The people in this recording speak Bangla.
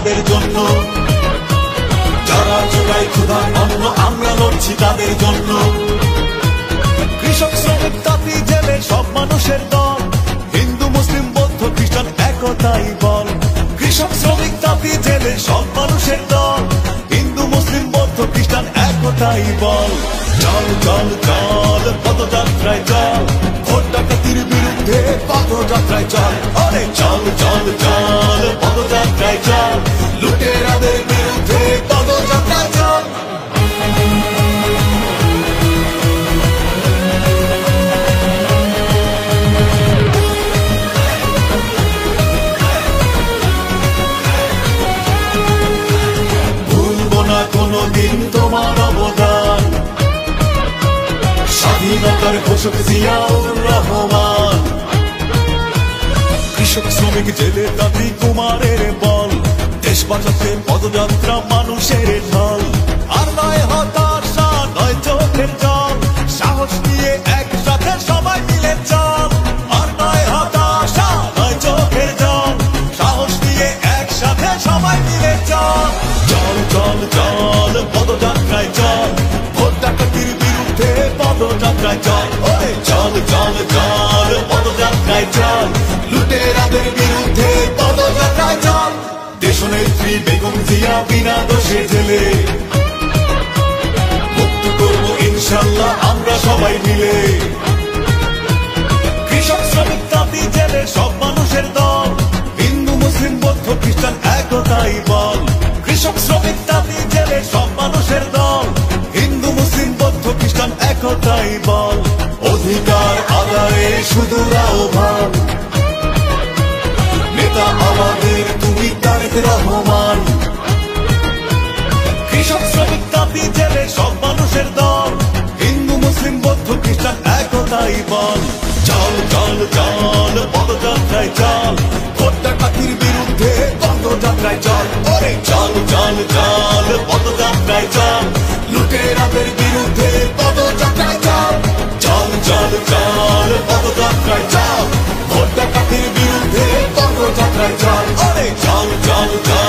তাদের জন্য, যারা জোগায় ক্ষুধার অন্ন আমরা লড়ছি তাদের জন্য। কৃষক শ্রমিক তাঁতি জেলে সব মানুষের দল, হিন্দু মুসলিম বৌদ্ধ খ্রিস্টান একতাই বল। কৃষক শ্রমিক তাঁতি জেলে সব মানুষের দল, হিন্দু মুসলিম বৌদ্ধ খ্রিস্টান একতাই বল। চল চল চল পদযাত্রায় চল, ভোট ডাকাতির বিরুদ্ধে পদযাত্রায় চল। আরে চল চল চল পদযাত্রায় চল, লুটেরাদের বিরুদ্ধে পদযাত্রায় চল। ভুলবো না কোনদিন তোমার অবদান, স্বাধীনতার ঘোষক জিয়াউর রহমান। কৃষক শ্রমিক জেলে তাঁতি কুমারের বল, দেশ বাঁচাতে পদযাত্রা মানুষের ঢল। আর নয় হতাশা নয় চোখের জল, সাহস নিয়ে একসাথে সবাই মিলে চল। আর নয় হতাশা নয় চোখের জল, সাহস নিয়ে একসাথে সবাই মিলে চল। চল চল চল পদযাত্রায় চল, ভোট ডাকাতির বিরুদ্ধে পদযাত্রায় চল। ওরে চল চল চল পদযাত্রায় চল, লুটেরাদের বিরুদ্ধে পদযাত্রায় চল। দেশনেত্রী বেগম জিয়া বিনা দোষে জেলে মুক্ত করবো ইনশাল্লাহ আমরা সবাই মিলে। কৃষক শ্রমিক তাঁতি জেলে সব মানুষের দল, হিন্দু মুসলিম বৌদ্ধ খ্রিস্টান একতাই বল। কৃষক শ্রমিক তাঁতি জেলে সব মানুষের দল, হিন্দু মুসলিম বৌদ্ধ খ্রিস্টান একতাই বল। অধিকার আদায়ে শুধু আহ্বান, নেতা আমাদের তুমি তারেক রহমান। কৃষক শ্রমিক তাঁতি জেলে সব মানুষের দল, হিন্দু মুসলিম বৌদ্ধ খ্রিস্টান একতাই বল। চল চল চল পদযাত্রায় চল, ভোট ডাকাতির বিরুদ্ধে পদযাত্রায় চল। ওরে চল চল চল পদযাত্রায় চল, লুটেরাদের বিরুদ্ধে পদযাত্রায় চল। চল চল চল পদযাত্রায় চল, ভোট ডাকাতির বিরুদ্ধে পদযাত্রায় চল। ওরে চল চল চল